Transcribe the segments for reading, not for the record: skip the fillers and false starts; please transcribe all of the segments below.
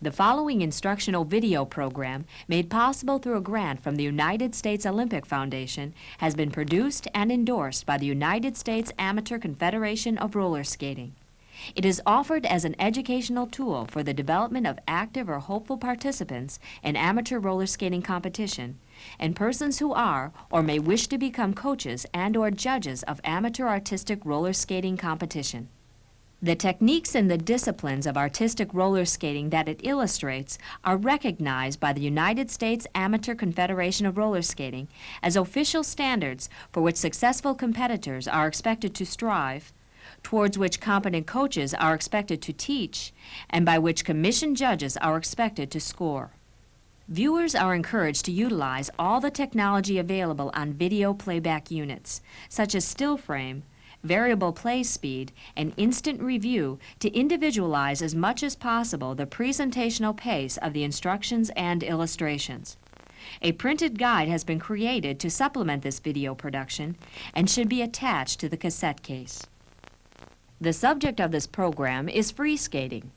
The following instructional video program, made possible through a grant from the United States Olympic Foundation, has been produced and endorsed by the United States Amateur Confederation of Roller Skating. It is offered as an educational tool for the development of active or hopeful participants in amateur roller skating competition and persons who are or may wish to become coaches and/or judges of amateur artistic roller skating competition. The techniques and the disciplines of artistic roller skating that it illustrates are recognized by the United States Amateur Confederation of Roller Skating as official standards for which successful competitors are expected to strive, towards which competent coaches are expected to teach, and by which commissioned judges are expected to score. Viewers are encouraged to utilize all the technology available on video playback units, such as still frame, variable play speed, and instant review to individualize as much as possible the presentational pace of the instructions and illustrations. A printed guide has been created to supplement this video production and should be attached to the cassette case. The subject of this program is free skating.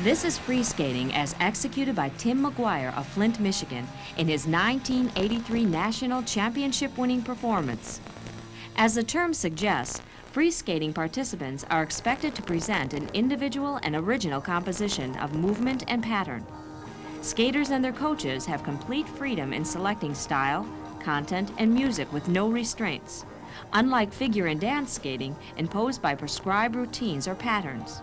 This is free skating as executed by Tim McGuire of Flint, Michigan in his 1983 National Championship winning performance. As the term suggests, free skating participants are expected to present an individual and original composition of movement and pattern. Skaters and their coaches have complete freedom in selecting style, content, and music with no restraints, unlike figure and dance skating imposed by prescribed routines or patterns.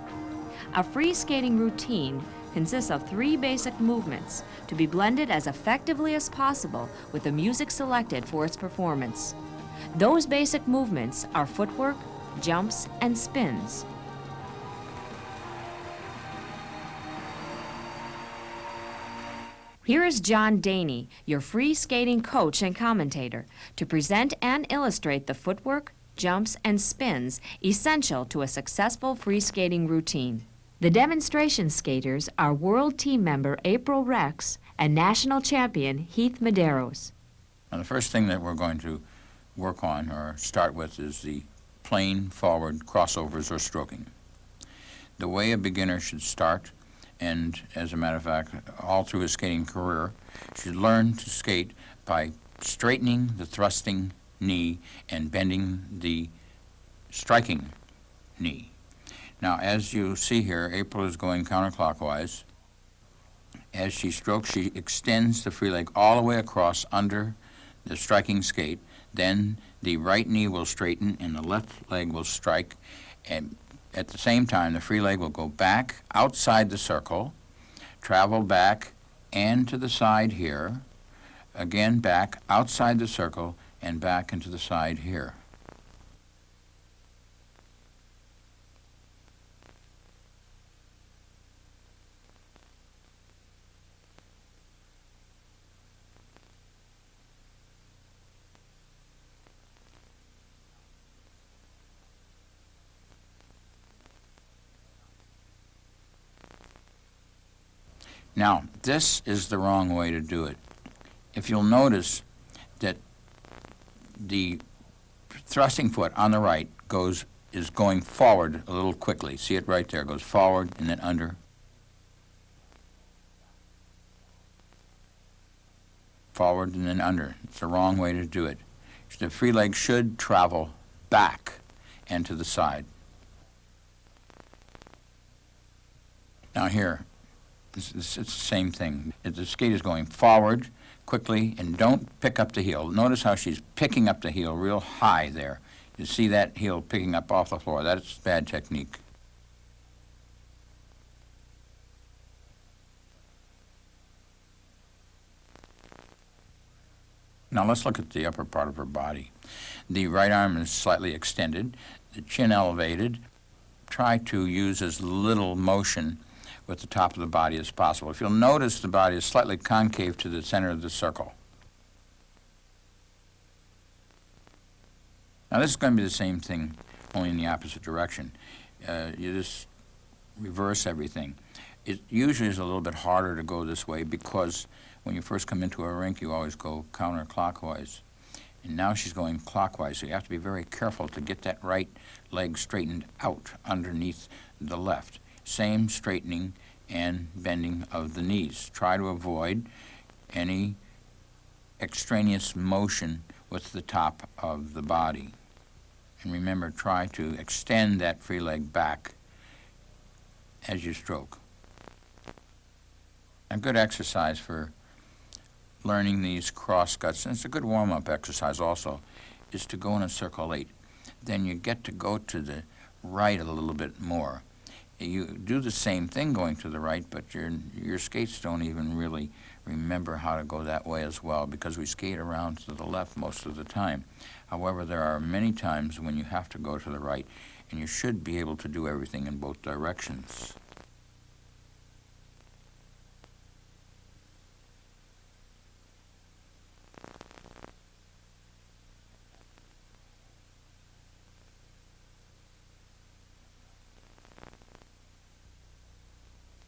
A free skating routine consists of 3 basic movements to be blended as effectively as possible with the music selected for its performance. Those basic movements are footwork, jumps, and spins. Here is John Daney, your free skating coach and commentator, to present and illustrate the footwork, jumps, and spins essential to a successful free skating routine. The demonstration skaters are world team member April Rex and national champion Heath Medeiros. Now, the first thing that we're going to work on or start with is the plain forward crossovers or stroking. The way a beginner should start, and as a matter of fact, all through his skating career, should learn to skate by straightening the thrusting knee and bending the striking knee. Now, as you see here, April is going counterclockwise. As she strokes, she extends the free leg all the way across under the striking skate. Then the right knee will straighten and the left leg will strike, and at the same time the free leg will go back outside the circle, travel back and to the side here, again back outside the circle and back into the side here. Now, this is the wrong way to do it. If you'll notice that the thrusting foot on the right is going forward a little quickly. See it right there, goes forward and then under. Forward and then under. It's the wrong way to do it. The free leg should travel back and to the side. Now here, it's the same thing. The skate is going forward quickly, and don't pick up the heel. Notice how she's picking up the heel real high there. You see that heel picking up off the floor. That's bad technique. Now let's look at the upper part of her body. The right arm is slightly extended, the chin elevated. Try to use as little motion with the top of the body as possible. If you'll notice, the body is slightly concave to the center of the circle. Now this is going to be the same thing, only in the opposite direction. You just reverse everything. It usually is a little bit harder to go this way because when you first come into a rink, you always go counterclockwise. And now she's going clockwise, so you have to be very careful to get that right leg straightened out underneath the left. same straightening and bending of the knees. Try to avoid any extraneous motion with the top of the body. And remember, try to extend that free leg back as you stroke. A good exercise for learning these cross cuts, and it's a good warm-up exercise also, is to go in a circle 8. Then you get to go to the right a little bit more. You do the same thing going to the right, but your skates don't even really remember how to go that way as well, because we skate around to the left most of the time. However, there are many times when you have to go to the right, and you should be able to do everything in both directions.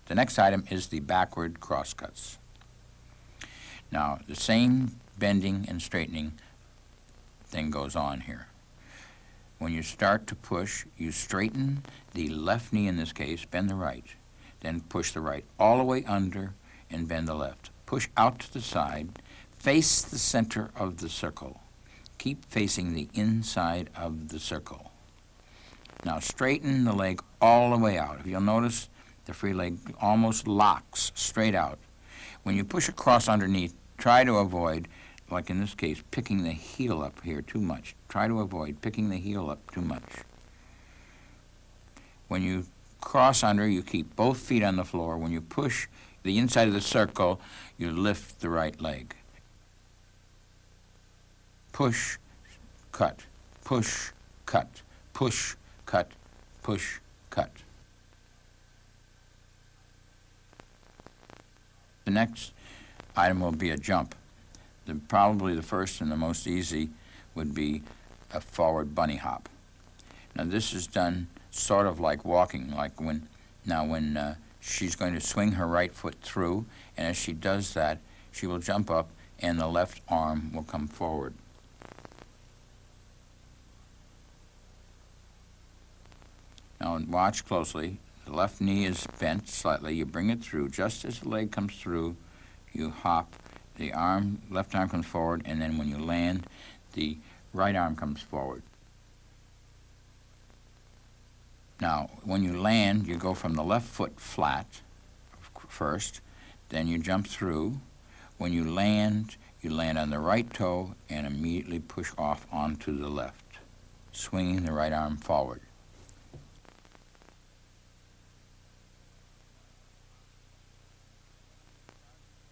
The next item is the backward crosscuts. Now, the same bending and straightening thing goes on here. When you start to push, you straighten the left knee in this case, bend the right, then push the right all the way under and bend the left. Push out to the side, face the center of the circle. Keep facing the inside of the circle. Now straighten the leg all the way out. If you'll notice, the free leg almost locks straight out. When you push across underneath, try to avoid, like in this case, picking the heel up here too much. Try to avoid picking the heel up too much. When you cross under, you keep both feet on the floor. When you push the inside of the circle, you lift the right leg. Push, cut, push, cut, push, cut, push, cut. The next item will be a jump. Probably the first and the most easy would be a forward bunny hop. Now this is done sort of like walking, like when she's going to swing her right foot through, and as she does that, she will jump up and the left arm will come forward. Now watch closely. The left knee is bent slightly. You bring it through. Just as the leg comes through, you hop. The left arm comes forward, and then when you land, the right arm comes forward. Now, when you land, you go from the left foot flat first, then you jump through. When you land on the right toe and immediately push off onto the left, swinging the right arm forward.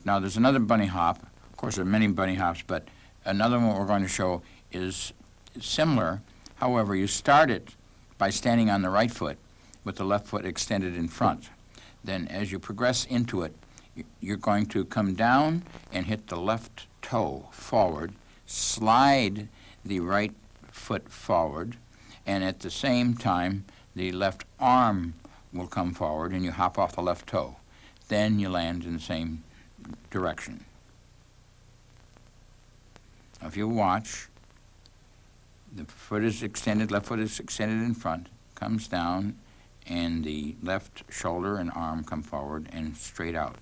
Now there's another bunny hop. Of course, there are many bunny hops, but another one we're going to show is similar. However, you start it by standing on the right foot with the left foot extended in front. Then as you progress into it, you're going to come down and hit the left toe forward, slide the right foot forward, and at the same time, the left arm will come forward and you hop off the left toe. Then you land in the same direction. Now, if you watch, the foot is extended, left foot is extended in front, comes down, and the left shoulder and arm come forward and straight out.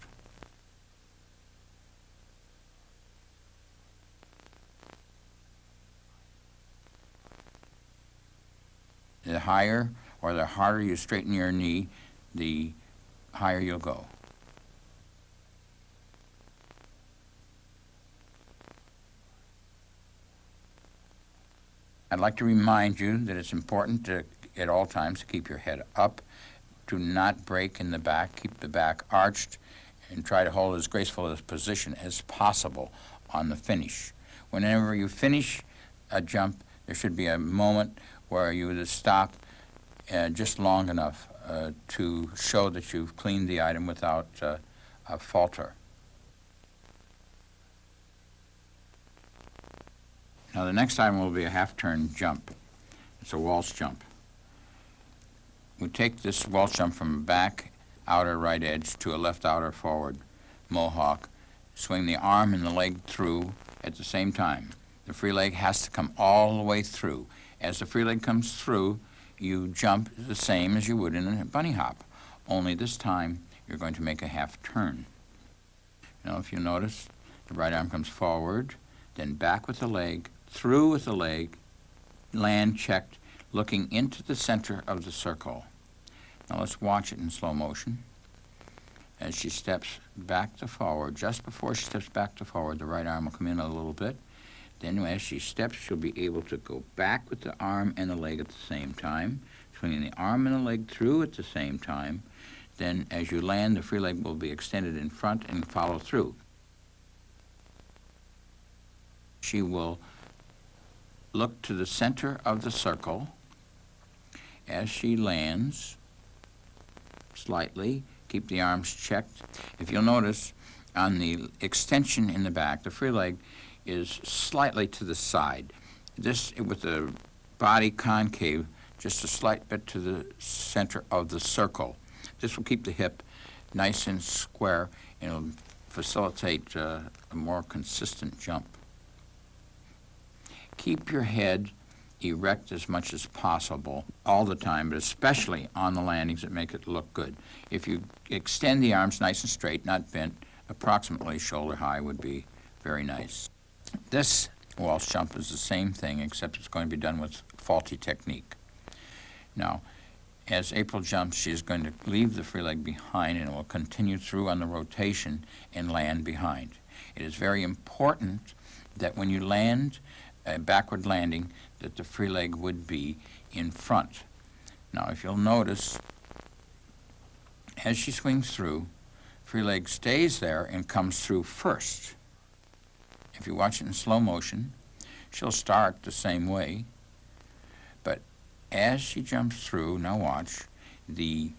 The higher or the harder you straighten your knee, the higher you'll go. I'd like to remind you that it's important at all times to keep your head up, to not break in the back, keep the back arched, and try to hold as graceful a position as possible on the finish. Whenever you finish a jump, there should be a moment where you just stop just long enough to show that you've cleaned the item without a falter. Now the next item will be a half-turn jump. It's a waltz jump. We take this waltz jump from back outer right edge to a left outer forward mohawk. Swing the arm and the leg through at the same time. The free leg has to come all the way through. As the free leg comes through, you jump the same as you would in a bunny hop, only this time you're going to make a half turn. Now if you notice, the right arm comes forward, then back with the leg, through with the leg, land checked, looking into the center of the circle. Now let's watch it in slow motion. As she steps back to forward, just before she steps back to forward, the right arm will come in a little bit. Then as she steps, she'll be able to go back with the arm and the leg at the same time, swinging the arm and the leg through at the same time. Then as you land, the free leg will be extended in front and follow through. She will look to the center of the circle as she lands slightly. Keep the arms checked. If you'll notice, on the extension in the back, the free leg is slightly to the side. This, with the body concave, just a slight bit to the center of the circle. This will keep the hip nice and square, and it'll facilitate a more consistent jump. Keep your head erect as much as possible all the time, but especially on the landings that make it look good. If you extend the arms nice and straight, not bent, approximately shoulder high would be very nice. This waltz jump is the same thing, except it's going to be done with faulty technique. Now, as April jumps, she is going to leave the free leg behind and will continue through on the rotation and land behind. It is very important that when you land, backward landing, that the free leg would be in front. Now, if you'll notice, as she swings through, free leg stays there and comes through first. If you watch it in slow motion, she'll start the same way, but as she jumps through, now watch, the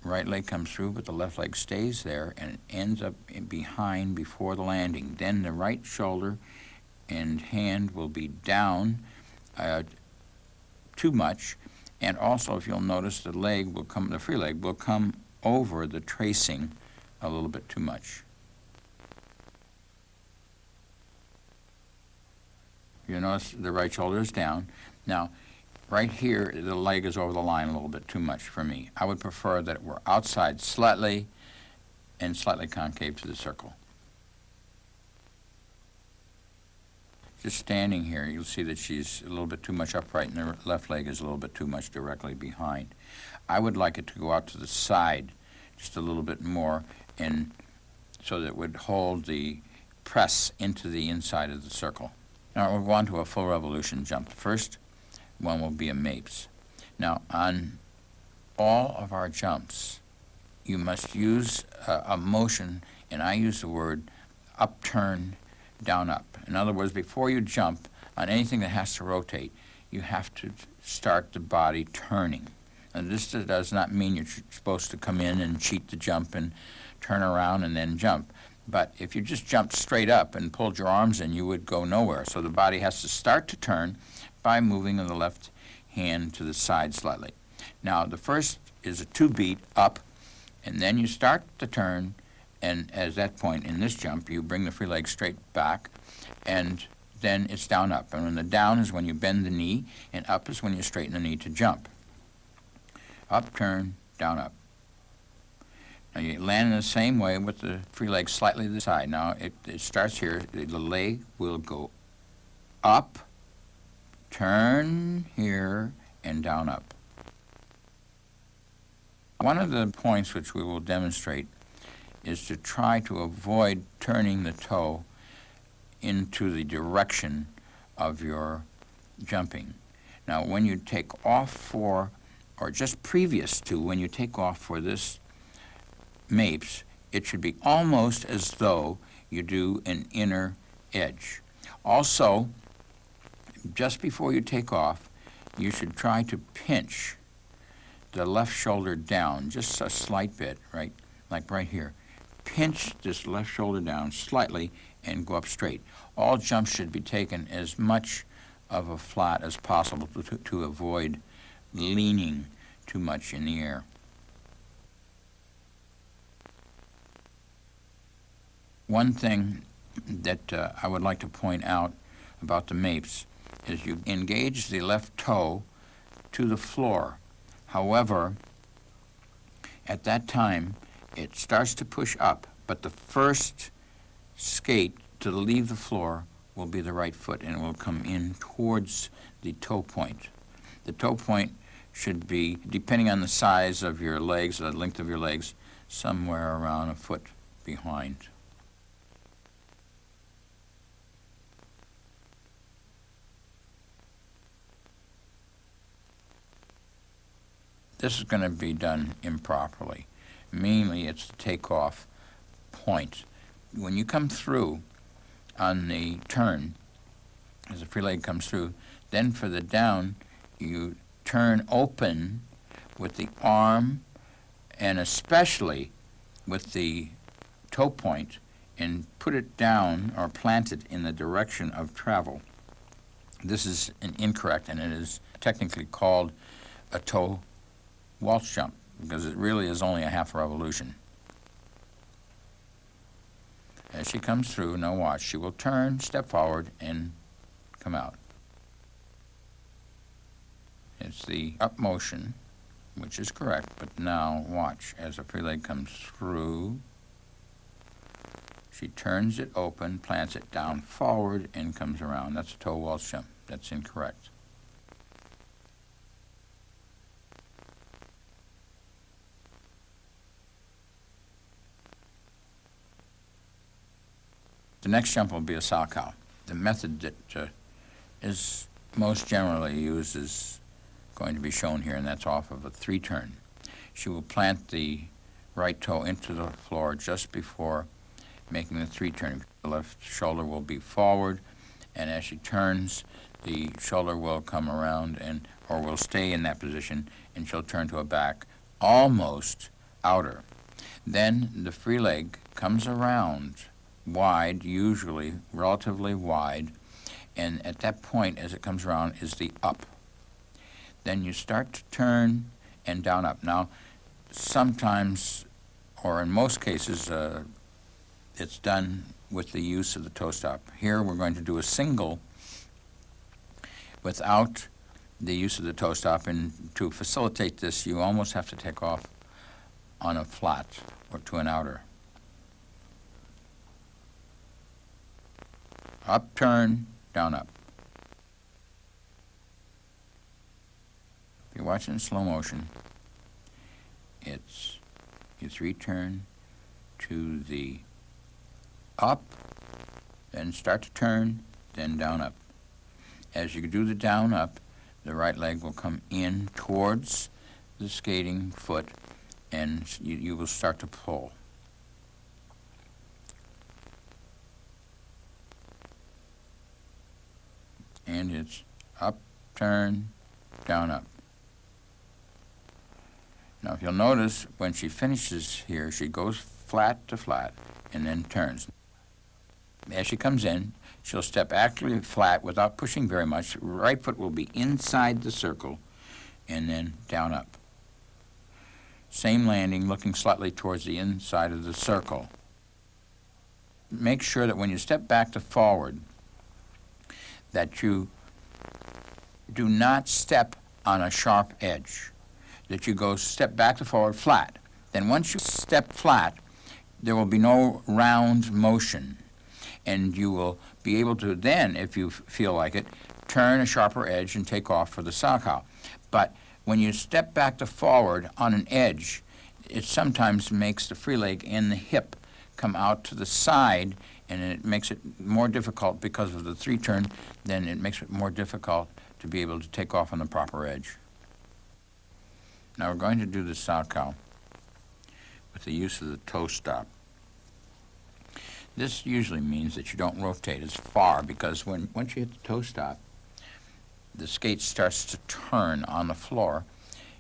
right leg comes through, but the left leg stays there and ends up behind before the landing. Then the right shoulder and hand will be down too much, and also if you'll notice, the free leg will come over the tracing a little bit too much. You notice the right shoulder is down. Now, right here, the leg is over the line a little bit too much for me. I would prefer that it were outside slightly and slightly concave to the circle. Just standing here, you'll see that she's a little bit too much upright and the left leg is a little bit too much directly behind. I would like it to go out to the side just a little bit more, and so that it would hold the press into the inside of the circle. Now we'll go on to a full revolution jump. The first one will be a Mapes. Now on all of our jumps, you must use a motion, and I use the word upturn, down, up. In other words, before you jump on anything that has to rotate, you have to start the body turning. And this does not mean you're supposed to come in and cheat the jump and turn around and then jump. But if you just jumped straight up and pulled your arms in, you would go nowhere. So the body has to start to turn by moving the left hand to the side slightly. Now, the first is a 2-beat up, and then you start the turn, and at that point in this jump, you bring the free leg straight back, and then it's down, up. And when the down is when you bend the knee, and up is when you straighten the knee to jump. Up, turn, down, up. Now you land in the same way with the free leg slightly to the side. Now it starts here. The leg will go up, turn here, and down, up. One of the points which we will demonstrate is to try to avoid turning the toe into the direction of your jumping. Now when you take off for, or just previous to when you take off for this Mapes, it should be almost as though you do an inner edge. Also, just before you take off, you should try to pinch the left shoulder down just a slight bit, right? Like right here. Pinch this left shoulder down slightly and go up straight. All jumps should be taken as much of a flat as possible to avoid leaning too much in the air. One thing that I would like to point out about the Mapes is you engage the left toe to the floor. However, At that time, it starts to push up, but the first skate to leave the floor will be the right foot, and it will come in towards the toe point. The toe point should be, depending on the size of your legs, the length of your legs, somewhere around a foot behind. This is going to be done improperly. Mainly, it's the takeoff point. When you come through on the turn, as the free leg comes through, then for the down, you turn open with the arm and especially with the toe point and put it down or plant it in the direction of travel. This is an incorrect, and it is technically called a toe waltz jump because it really is only a half a revolution. As she comes through, now watch, she will turn, step forward, and come out. It's the up motion, which is correct, but now watch, as the free leg comes through, she turns it open, plants it down forward, and comes around. That's a toe waltz jump. That's incorrect. The next jump will be a salchow. The method that is most generally used is going to be shown here, and that's off of a three-turn. She will plant the right toe into the floor just before making the three-turn. The left shoulder will be forward, and as she turns, the shoulder will come around or will stay in that position, and she'll turn to a back almost outer. Then the free leg comes around wide, usually relatively wide, and at that point as it comes around is the up. Then you start to turn and down up. Now sometimes, or in most cases, it's done with the use of the toe stop. Here we're going to do a single without the use of the toe stop, and to facilitate this you almost have to take off on a flat or to an outer. Up, turn, down, up. If you're watching in slow motion, it's you three-turn to the up, then start to turn, then down, up. As you do the down, up, the right leg will come in towards the skating foot, and you will start to pull. And it's up, turn, down, up. Now, if you'll notice, when she finishes here, she goes flat to flat and then turns. As she comes in, she'll step actually flat without pushing very much. Right foot will be inside the circle and then down, up. Same landing, looking slightly towards the inside of the circle. Make sure that when you step back to forward, that you do not step on a sharp edge, that you go step back to forward flat. Then once you step flat, there will be no round motion, and you will be able to then, if you feel like it, turn a sharper edge and take off for the salchow. But when you step back to forward on an edge, it sometimes makes the free leg and the hip come out to the side, and it makes it more difficult because of the three-turn. Then it makes it more difficult to be able to take off on the proper edge. Now we're going to do the salchow with the use of the toe stop. This usually means that you don't rotate as far, because once you hit the toe stop, the skate starts to turn on the floor,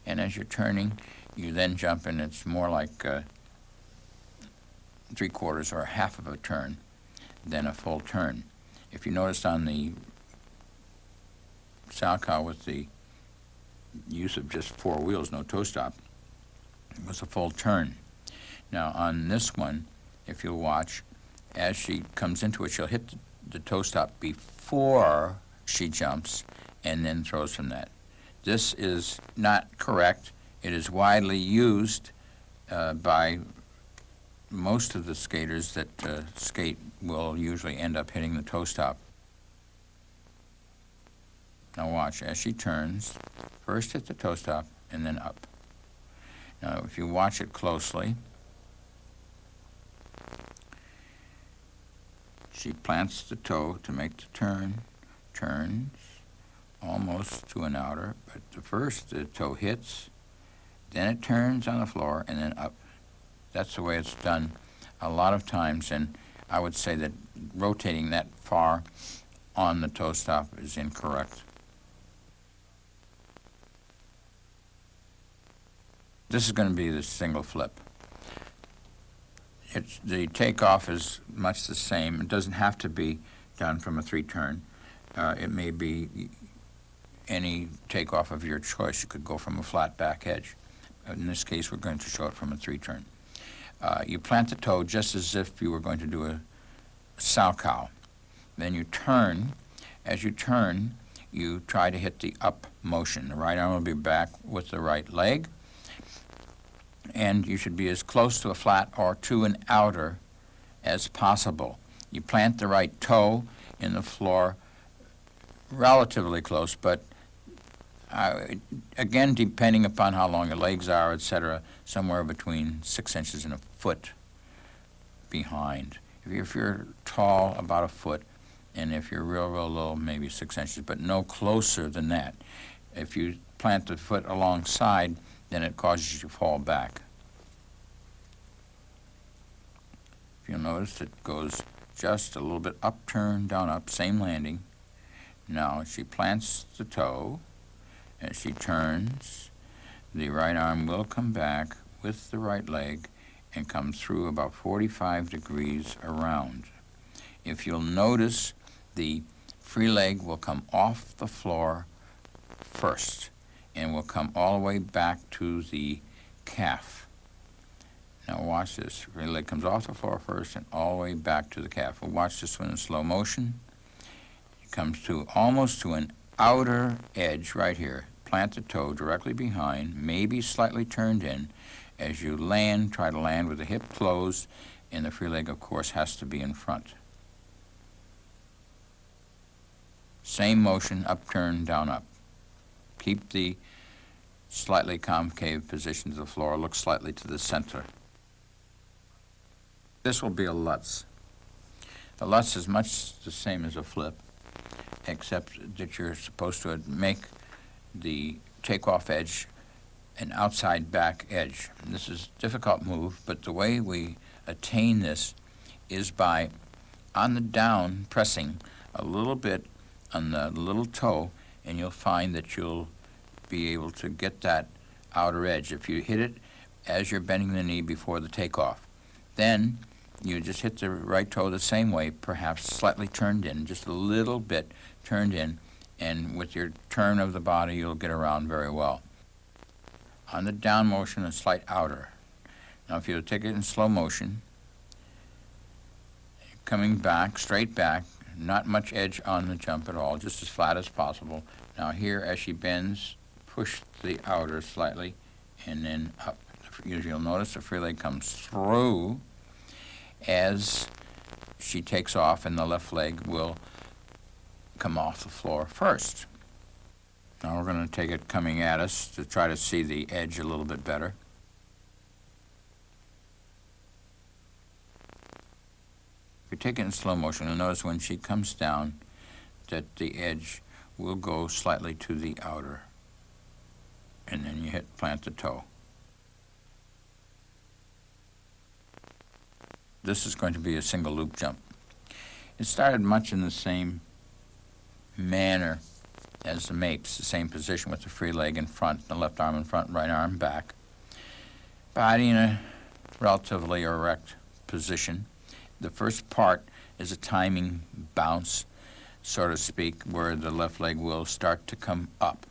and as you're turning, you then jump, and it's more like 3/4 or a half of a turn than a full turn. If you noticed on the salchow with the use of just 4 wheels, no toe stop, it was a full turn. Now on this one, if you'll watch, as she comes into it, she'll hit the toe stop before she jumps and then throws from that. This is not correct. It is widely used by most of the skaters that skate will usually end up hitting the toe stop. Now watch, as she turns, first hit the toe stop and then up. Now if you watch it closely, she plants the toe to make the turn, turns almost to an outer, but the toe hits, then it turns on the floor and then up. That's the way it's done a lot of times, and I would say that rotating that far on the toe stop is incorrect. This is going to be the single flip. The takeoff is much the same. It doesn't have to be done from a 3-turn. It may be any takeoff of your choice. You could go from a flat back edge. In this case, we're going to show it from a 3-turn. You plant the toe just as if you were going to do a sow-cow. Then you turn. As you turn, you try to hit the up motion. The right arm will be back with the right leg, and you should be as close to a flat or to an outer as possible. You plant the right toe in the floor relatively close, but again, depending upon how long your legs are, etc., somewhere between 6 inches and a foot behind. If you're tall, about a foot, and if you're real little, maybe 6 inches, but no closer than that. If you plant the foot alongside, then it causes you to fall back. If you'll notice, it goes just a little bit up, turn, down, up, same landing. Now she plants the toe. As she turns, the right arm will come back with the right leg and come through about 45 degrees around. If you'll notice, the free leg will come off the floor first and will come all the way back to the calf. Now watch this. Free leg comes off the floor first and all the way back to the calf. We'll watch this one in slow motion. It comes to almost to an outer edge right here. Plant the toe directly behind, maybe slightly turned in. As you land, try to land with the hip closed, and the free leg, of course, has to be in front. Same motion, up, turn, down, up. Keep the slightly concave position to the floor, look slightly to the center. This will be a Lutz. The Lutz is much the same as a flip, except that you're supposed to make the takeoff edge an outside back edge. This is a difficult move, but the way we attain this is by, on the down, pressing a little bit on the little toe, and you'll find that you'll be able to get that outer edge. If you hit it as you're bending the knee before the takeoff, then you just hit the right toe the same way, perhaps slightly turned in, just a little bit turned in, and with your turn of the body, you'll get around very well. On the down motion, a slight outer. Now, if you take it in slow motion, coming back, straight back, not much edge on the jump at all, just as flat as possible. Now here, as she bends, push the outer slightly, and then up. You'll notice the free leg comes through as she takes off, and the left leg will come off the floor first. Now we're going to take it coming at us to try to see the edge a little bit better. If you take it in slow motion, you'll notice when she comes down that the edge will go slightly to the outer, and then you plant the toe. This is going to be a single loop jump. It started much in the same manner as the mapes, the same position with the free leg in front, the left arm in front, right arm back. Body in a relatively erect position. The first part is a timing bounce, so to speak, where the left leg will start to come up.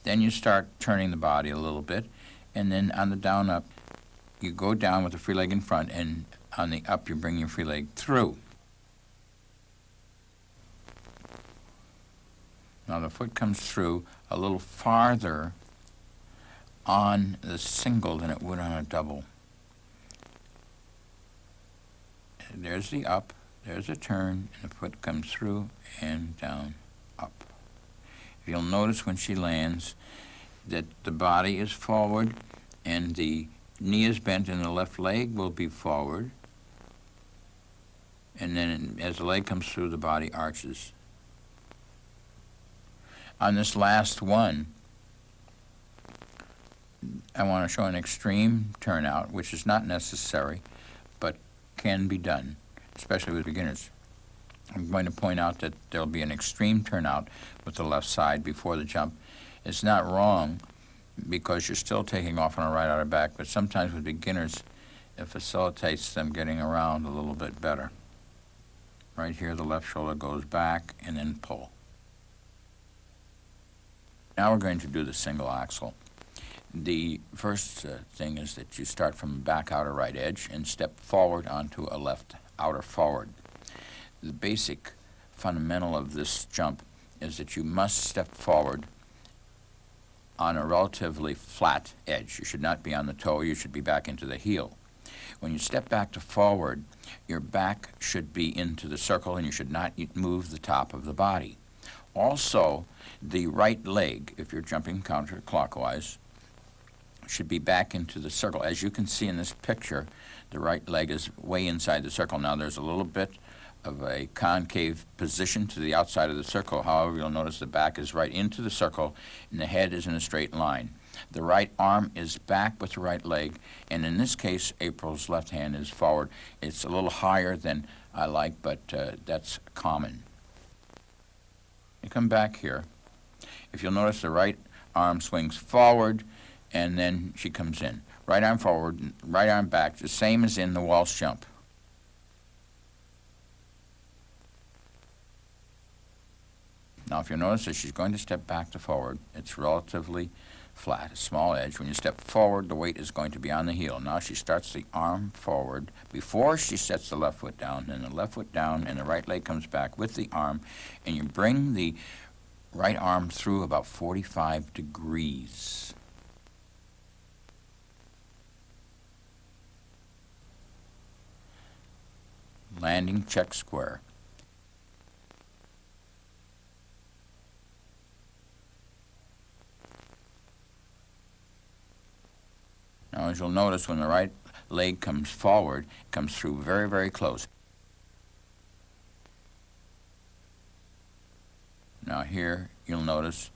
Then you start turning the body a little bit, and then on the down up, you go down with the free leg in front, and on the up, you bring your free leg through. Now the foot comes through a little farther on the single than it would on a double. there's the up, there's a turn, and the foot comes through and down, up. You'll notice when she lands that the body is forward and the knee is bent and the left leg will be forward. And then as the leg comes through, the body arches. On this last one, I want to show an extreme turnout, which is not necessary, but can be done, especially with beginners. I'm going to point out that there'll be an extreme turnout with the left side before the jump. It's not wrong because you're still taking off on a right outer back, but sometimes with beginners, it facilitates them getting around a little bit better. Right here, the left shoulder goes back and then pull. Now we're going to do the single axel. The first thing is that you start from back outer right edge and step forward onto a left outer forward. The basic fundamental of this jump is that you must step forward on a relatively flat edge. You should not be on the toe, you should be back into the heel. When you step back to forward, your back should be into the circle and you should not move the top of the body. Also, the right leg, if you're jumping counterclockwise, should be back into the circle. As you can see in this picture, the right leg is way inside the circle. Now there's a little bit of a concave position to the outside of the circle. However, you'll notice the back is right into the circle and the head is in a straight line. The right arm is back with the right leg, and in this case, April's left hand is forward. It's a little higher than I like, but that's common. You come back here. If you'll notice, the right arm swings forward, and then she comes in. Right arm forward, right arm back, the same as in the waltz jump. Now, if you notice that she's going to step back to forward, it's relatively flat, a small edge. When you step forward, the weight is going to be on the heel. Now she starts the arm forward before she sets the left foot down, then the left foot down, and the right leg comes back with the arm, and you bring the right arm through about 45 degrees. Landing check square. Now, as you'll notice, when the right leg comes forward, it comes through very, very close. Now here, you'll notice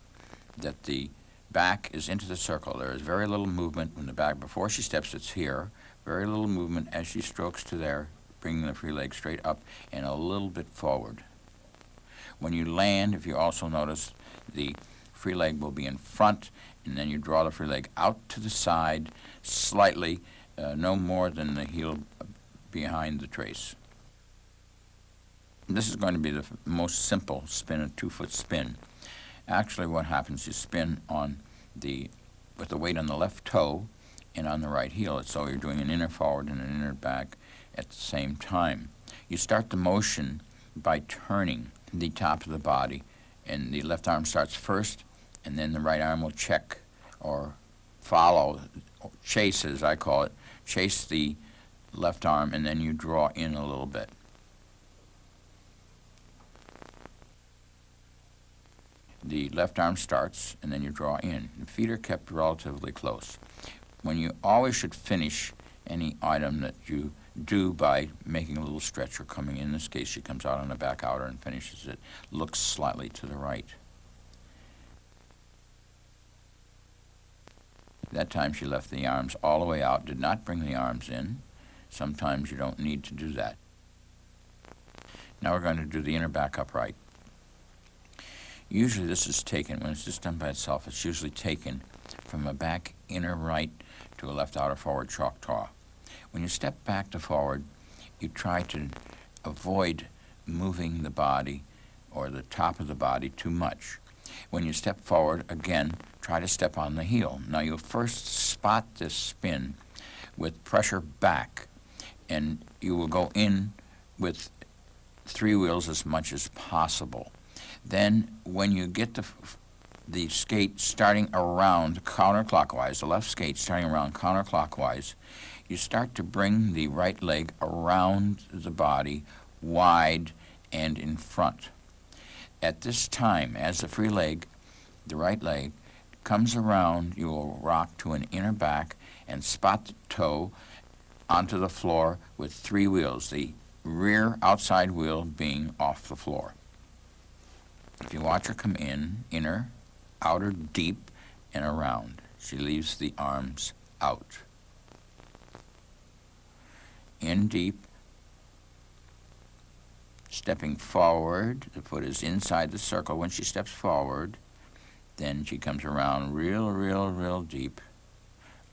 that the back is into the circle. There is very little movement when the back, before she steps, it's here. Very little movement as she strokes to there, bringing the free leg straight up and a little bit forward. When you land, if you also notice, the free leg will be in front, and then you draw the free leg out to the side slightly, no more than the heel behind the trace. This is going to be the most simple spin, a 2-foot spin. Actually, what happens is spin on with the weight on the left toe and on the right heel. So you're doing an inner forward and an inner back at the same time. You start the motion by turning the top of the body, and the left arm starts first, and then the right arm will check or follow, or chase as I call it, chase the left arm, and then you draw in a little bit. The left arm starts, and then you draw in. The feet are kept relatively close. When you always should finish any item that you do by making a little stretch or coming in this case, she comes out on the back outer and finishes it, looks slightly to the right. That time she left the arms all the way out, did not bring the arms in. Sometimes you don't need to do that. Now we're going to do the inner back upright. Usually this is taken, when it's just done by itself, it's usually taken from a back inner right to a left outer forward choctaw. When you step back to forward, you try to avoid moving the body or the top of the body too much. When you step forward, again, try to step on the heel. Now you'll first spot this spin with pressure back, and you will go in with 3 wheels as much as possible. Then when you get the skate starting around counterclockwise, the left skate starting around counterclockwise, you start to bring the right leg around the body, wide and in front. At this time, as the free leg, the right leg, comes around, you will rock to an inner back and spot the toe onto the floor with 3 wheels, the rear outside wheel being off the floor. If you watch her come in, inner, outer, deep, and around, she leaves the arms out. In deep, stepping forward, the foot is inside the circle when she steps forward. Then she comes around real deep.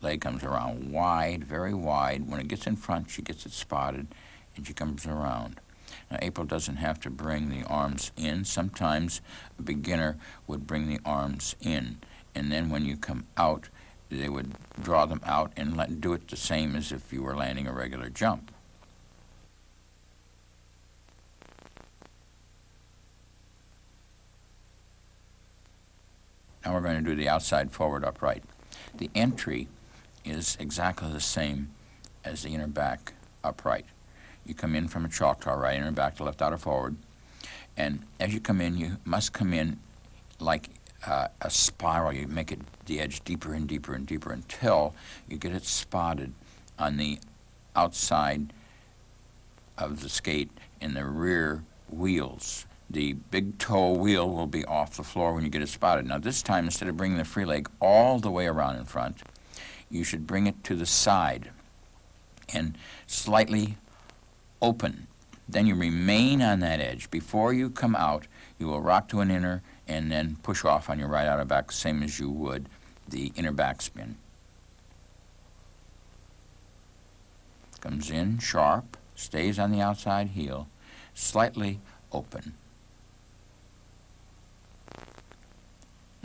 Leg comes around wide, very wide. When it gets in front, she gets it spotted, and she comes around. Now, April doesn't have to bring the arms in. Sometimes a beginner would bring the arms in, and then when you come out, they would draw them out and do it the same as if you were landing a regular jump. Now we're going to do the outside forward upright. The entry is exactly the same as the inner back upright. You come in from a Choctaw, right inner back to left outer forward, and as you come in, you must come in like a spiral. You make it the edge deeper and deeper and deeper until you get it spotted on the outside of the skate in the rear wheels. The big toe wheel will be off the floor when you get it spotted. Now this time, instead of bringing the free leg all the way around in front, you should bring it to the side and slightly open. Then you remain on that edge. Before you come out, you will rock to an inner and then push off on your right outer back, same as you would the inner back spin. Comes in sharp, stays on the outside heel, slightly open.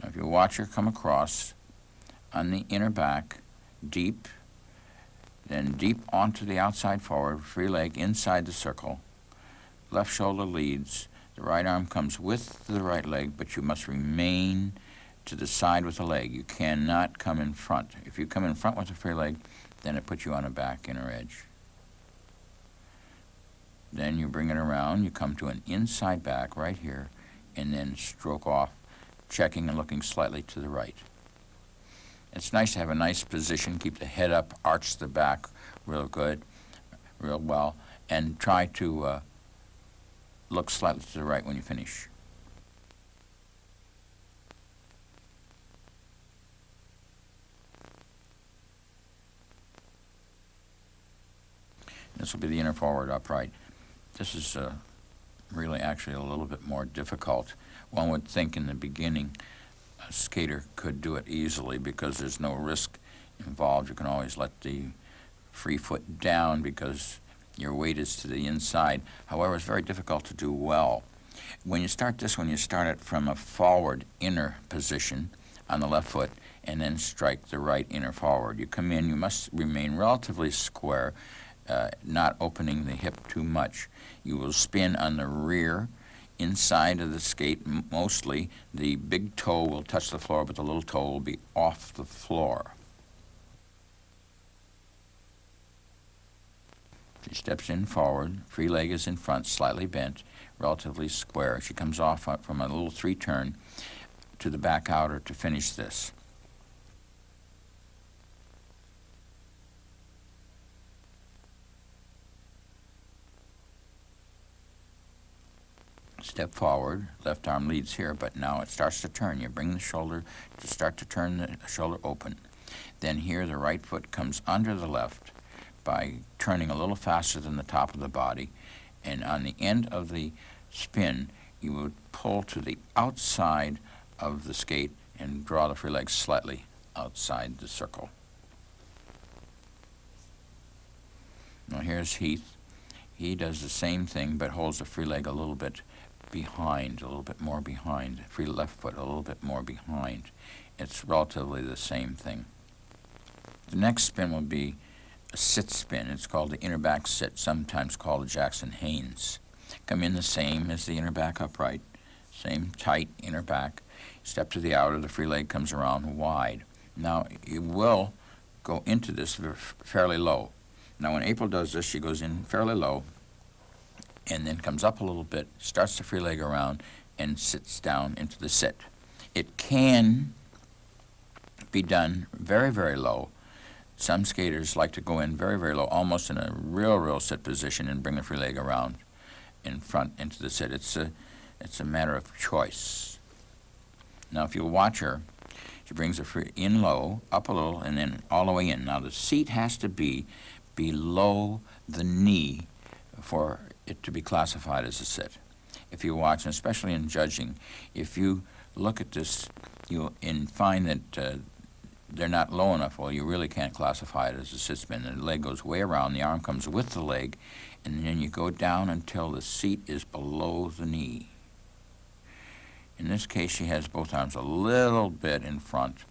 Now if you watch her come across on the inner back, deep, then deep onto the outside forward, free leg inside the circle, left shoulder leads, the right arm comes with the right leg, but you must remain to the side with the leg. You cannot come in front. If you come in front with the free leg, then it puts you on a back inner edge. Then you bring it around, you come to an inside back right here, and then stroke off, checking and looking slightly to the right. It's nice to have a nice position, keep the head up, arch the back real good, real well, and try to look slightly to the right when you finish. This will be the inner forward upright. This is really actually a little bit more difficult. One would think in the beginning a skater could do it easily because there's no risk involved. You can always let the free foot down because your weight is to the inside. However, it's very difficult to do well. When you start this one, you start it from a forward inner position on the left foot and then strike the right inner forward. You come in, you must remain relatively square, not opening the hip too much. You will spin on the rear inside of the skate. Mostly the big toe will touch the floor, but the little toe will be off the floor. She steps in forward, free leg is in front, slightly bent, relatively square. She comes off from a little 3-turn to the back outer to finish this. Step forward, left arm leads here, but now it starts to turn. You bring the shoulder to start to turn the shoulder open. Then here the right foot comes under the left by turning a little faster than the top of the body, and on the end of the spin you would pull to the outside of the skate and draw the free leg slightly outside the circle. Now here's Heath. He does the same thing but holds the free leg a little bit behind, a little bit more behind, free left foot a little bit more behind. It's relatively the same thing. The next spin will be a sit spin. It's called the inner back sit, sometimes called the Jackson Haynes. Come in the same as the inner back upright, same tight inner back. Step to the outer, the free leg comes around wide. Now you will go into this fairly low. Now when April does this, she goes in fairly low and then comes up a little bit, starts the free leg around, and sits down into the sit. It can be done very, very low. Some skaters like to go in very, very low, almost in a real sit position, and bring the free leg around in front into the sit. It's a matter of choice. Now, if you watch her, she brings the free in low, up a little, and then all the way in. Now, the seat has to be below the knee for it to be classified as a sit. If you watch, and especially in judging, if you look at this you'll find that they're not low enough, well, you really can't classify it as a sit spin. The leg goes way around, the arm comes with the leg, and then you go down until the seat is below the knee. In this case, she has both arms a little bit in front,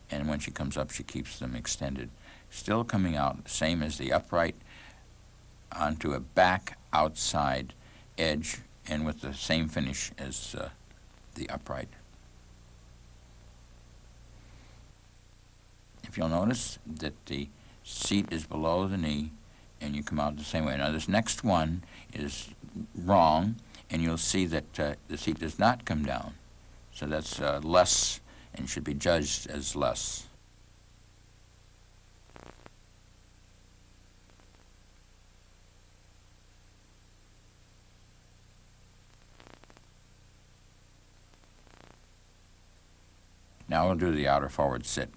and when she comes up, she keeps them extended. Still coming out, same as the upright, onto a back outside edge, and with the same finish as the upright. If you'll notice that the seat is below the knee, and you come out the same way. Now, this next one is wrong, and you'll see that the seat does not come down. So that's less, and should be judged as less. Now we'll do the outer forward sit.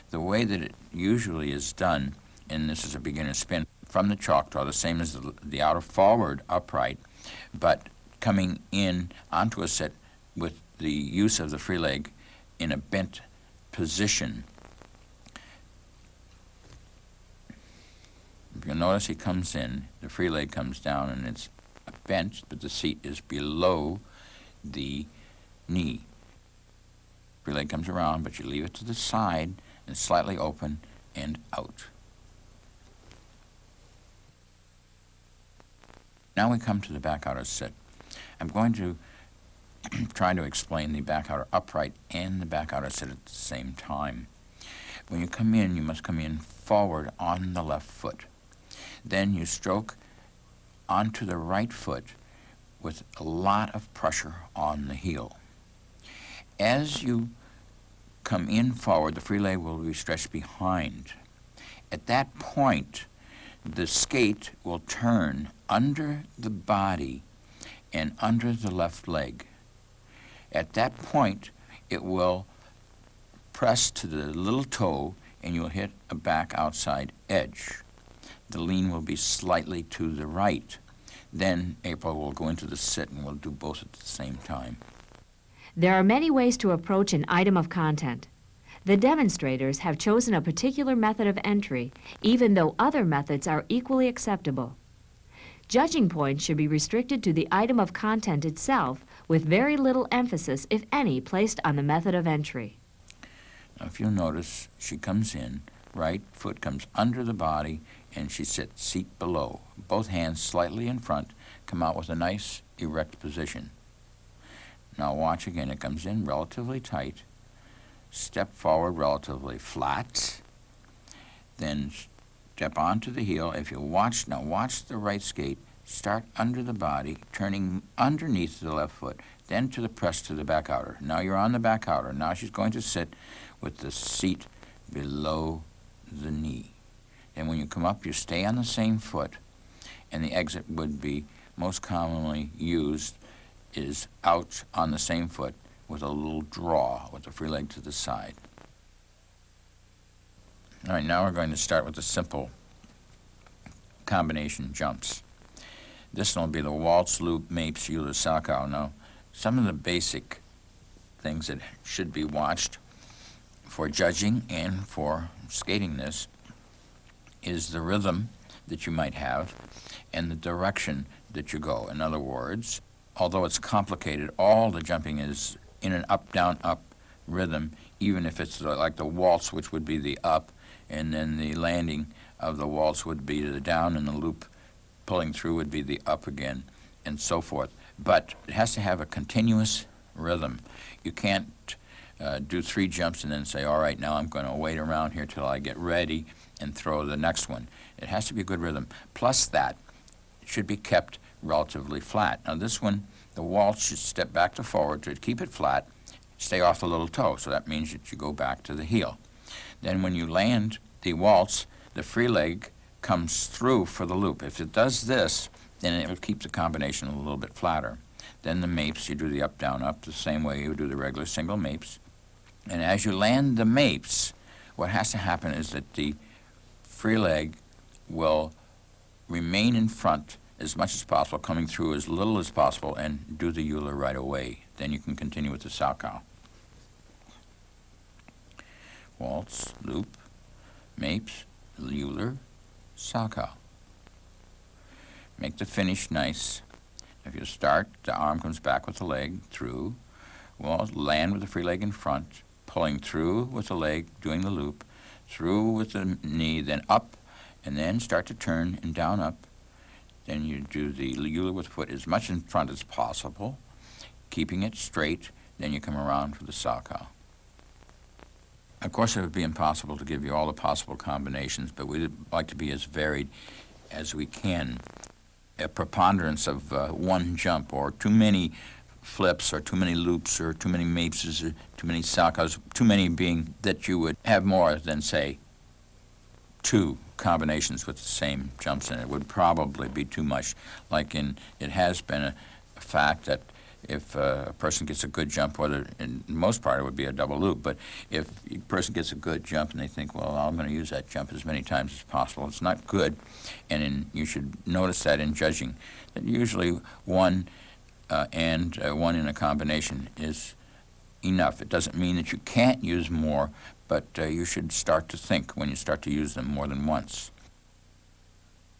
The way that it usually is done, and this is a beginner spin, from the chalk draw, the same as the outer forward upright, but coming in onto a sit with the use of the free leg in a bent position. If you'll notice, he comes in, the free leg comes down, and it's bent, but the seat is below the knee. Free leg comes around, but you leave it to the side and slightly open and out. Now we come to the back outer sit. I'm going to try to explain the back outer upright and the back outer sit at the same time. When you come in, you must come in forward on the left foot. Then you stroke onto the right foot with a lot of pressure on the heel. As you come in forward, the free leg will be stretched behind. At that point, the skate will turn under the body and under the left leg. At that point, it will press to the little toe, and you'll hit a back outside edge. The lean will be slightly to the right. Then April will go into the sit, and we'll do both at the same time. There are many ways to approach an item of content. The demonstrators have chosen a particular method of entry, even though other methods are equally acceptable. Judging points should be restricted to the item of content itself, with very little emphasis, if any, placed on the method of entry. Now, if you'll notice, she comes in, right foot comes under the body, and she sits seat below. Both hands slightly in front, come out with a nice erect position. Now watch again, it comes in relatively tight, step forward relatively flat, then step onto the heel. If you watch, now watch the right skate, start under the body, turning underneath the left foot, then to the press to the back outer. Now you're on the back outer. Now she's going to sit with the seat below the knee. And when you come up, you stay on the same foot, and the exit would be most commonly used is out on the same foot with a little draw with the free leg to the side. All right, now we're going to start with the simple combination jumps. This one will be the Waltz, loop, Mapes, Euler, Salchow. Now, some of the basic things that should be watched for judging and for skating this is the rhythm that you might have and the direction that you go. In other words, although it's complicated, all the jumping is in an up, down, up rhythm, even if it's like the waltz, which would be the up, and then the landing of the waltz would be the down, and the loop pulling through would be the up again, and so forth. But it has to have a continuous rhythm. You can't do 3 jumps and then say, all right, now I'm going to wait around here till I get ready, and throw the next one. It has to be a good rhythm. Plus that, it should be kept relatively flat. Now this one, the waltz should step back to forward to keep it flat, stay off the little toe, so that means that you go back to the heel. Then when you land the waltz, the free leg comes through for the loop. If it does this, then it will keep the combination a little bit flatter. Then the mapes, you do the up, down, up the same way you would do the regular single mapes. And as you land the mapes, what has to happen is that the free leg will remain in front as much as possible, coming through as little as possible, and do the Euler right away. Then you can continue with the Salchow. Waltz, loop, mapes, Euler, Salchow. Make the finish nice. If you start, the arm comes back with the leg through. Well, land with the free leg in front, pulling through with the leg, doing the loop, through with the knee, then up, and then start to turn and down, up. Then you do the Euler with the foot as much in front as possible, keeping it straight. Then you come around for the Salchow. Of course, it would be impossible to give you all the possible combinations, but we'd like to be as varied as we can. A preponderance of one jump, or too many flips, or too many loops, or too many mapes, or too many Salchows, too many being that you would have more than, say, 2 combinations with the same jumps in it. Would probably be too much. Like it has been a fact that if a person gets a good jump, whether in most part it would be a double loop, but if a person gets a good jump and they think, well, I'm going to use that jump as many times as possible, it's not good. And you should notice that in judging, that usually one and one in a combination is enough. It doesn't mean that you can't use more, but you should start to think when you start to use them more than once.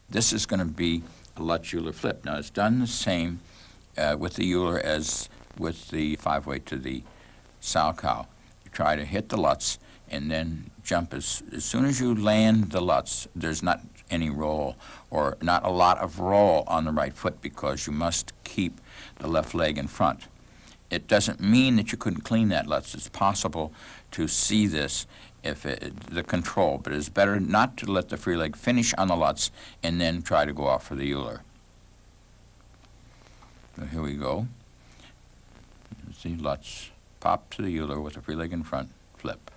This is going to be a Lutz Euler flip. Now, it's done the same with the Euler as with the 5-way to the Salchow. You try to hit the Lutz and then jump. As soon as you land the Lutz, there's not any roll, or not a lot of roll on the right foot, because you must keep the left leg in front. It doesn't mean that you couldn't clean that Lutz. It's possible to see this if the control, but it's better not to let the free leg finish on the Lutz and then try to go off for the Euler. So here we go. See, Lutz, pop to the Euler with the free leg in front, flip.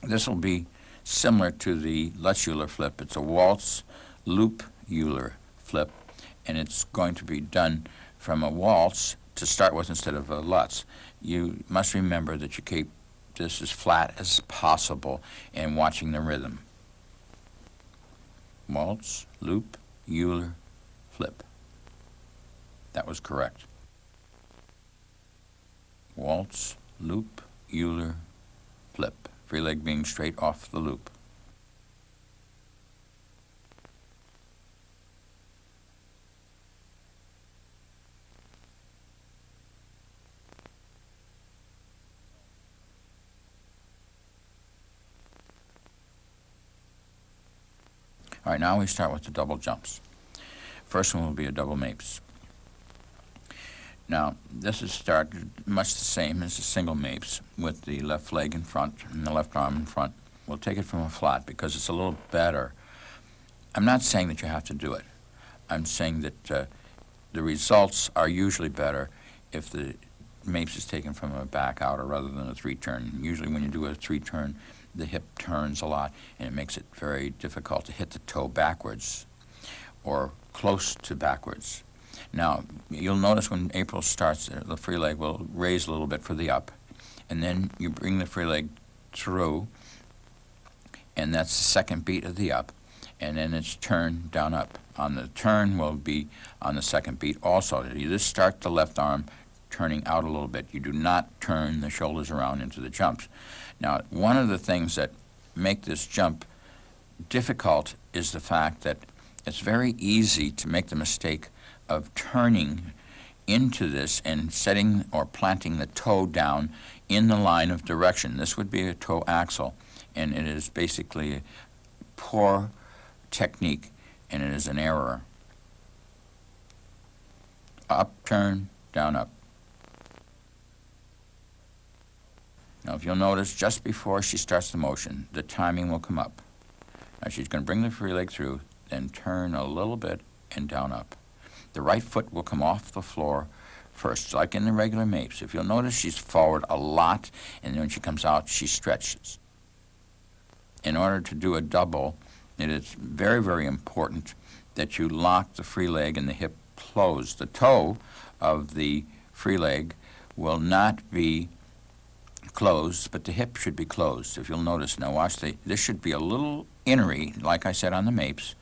This will be similar to the Lutz Euler flip. It's a waltz loop Euler flip, and it's going to be done from a waltz to start with instead of a Lutz. You must remember that you keep this as flat as possible and watching the rhythm. Waltz, loop, Euler, flip. That was correct. Waltz, loop, Euler, flip. Free leg being straight off the loop. All right, now we start with the double jumps. First one will be a double mapes. Now, this is started much the same as the single mapes, with the left leg in front and the left arm in front. We'll take it from a flat because it's a little better. I'm not saying that you have to do it. I'm saying that the results are usually better if the mapes is taken from a back outer rather than a 3-turn. Usually when you do a 3-turn, the hip turns a lot, and it makes it very difficult to hit the toe backwards or close to backwards. Now, you'll notice when April starts, the free leg will raise a little bit for the up, and then you bring the free leg through, and that's the second beat of the up, and then it's turn, down, up. On the turn will be on the second beat also. You just start the left arm turning out a little bit. You do not turn the shoulders around into the jumps. Now, one of the things that make this jump difficult is the fact that it's very easy to make the mistake of turning into this and setting or planting the toe down in the line of direction. This would be a toe axel, and it is basically a poor technique, and it is an error. Up, turn, down, up. Now, if you'll notice, just before she starts the motion, the timing will come up. Now, she's going to bring the free leg through, then turn a little bit and down, up. The right foot will come off the floor first, like in the regular mapes. If you'll notice, she's forward a lot, and then when she comes out, she stretches. In order to do a double, it is very, very important that you lock the free leg and the hip closed. The toe of the free leg will not be closed, but the hip should be closed. If you'll notice, now watch, this should be a little innery, like I said on the mapes,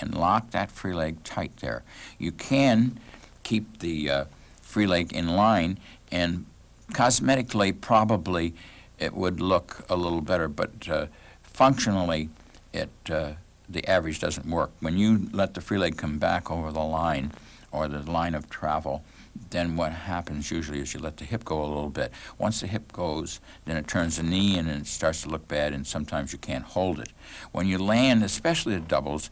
and lock that free leg tight there. You can keep the free leg in line, and cosmetically probably it would look a little better, but functionally the average doesn't work. When you let the free leg come back over the line or the line of travel, then what happens usually is you let the hip go a little bit. Once the hip goes, then it turns the knee and it starts to look bad, and sometimes you can't hold it. When you land, especially the doubles,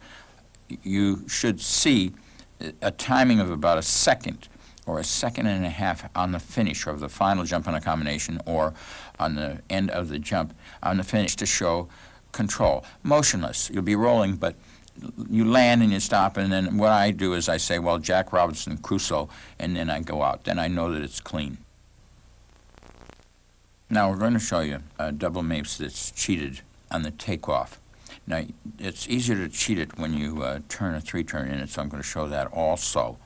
you should see a timing of about a second or a second and a half on the finish of the final jump on a combination or on the end of the jump on the finish to show control. Motionless. You'll be rolling, but you land and you stop, and then what I do is I say, well, Jack Robinson Crusoe, and then I go out. Then I know that it's clean. Now we're going to show you a double mapes that's cheated on the takeoff. Now, it's easier to cheat it when you turn a three-turn in it, so I'm going to show that also.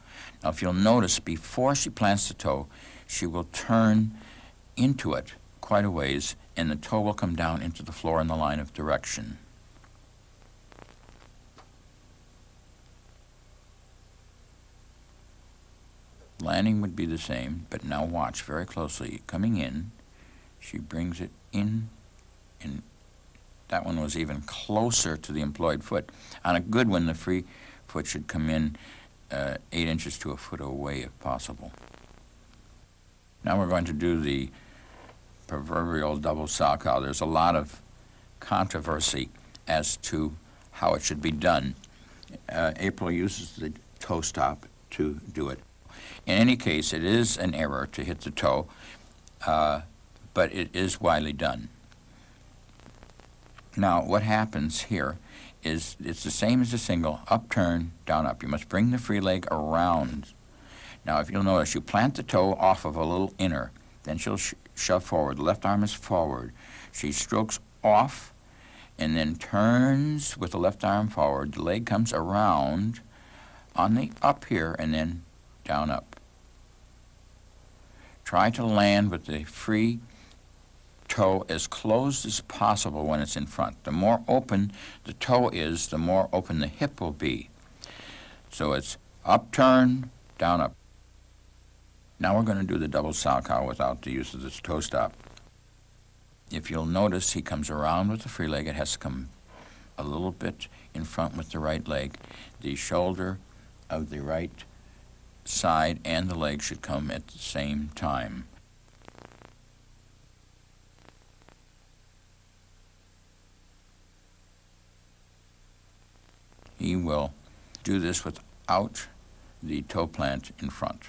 Now, if you'll notice, before she plants the toe, she will turn into it quite a ways, and the toe will come down into the floor in the line of direction. Landing would be the same, but now watch very closely. Coming in, she brings it in, and that one was even closer to the employed foot. On a good one, the free foot should come in 8 inches to a foot away if possible. Now we're going to do the proverbial double salchow. There's a lot of controversy as to how it should be done. April uses the toe stop to do it. In any case, it is an error to hit the toe, but it is widely done. Now, what happens here is it's the same as a single, up, turn, down, up. You must bring the free leg around. Now, if you'll notice, you plant the toe off of a little inner, then she'll shove forward. The left arm is forward. She strokes off and then turns with the left arm forward. The leg comes around on the up here and then down, up. Try to land with the free toe as closed as possible when it's in front. The more open the toe is, the more open the hip will be. So it's up, turn, down, up. Now we're going to do the double salchow without the use of this toe stop. If you'll notice, he comes around with the free leg. It has to come a little bit in front with the right leg. The shoulder of the right side and the leg should come at the same time. He will do this without the toe plant in front.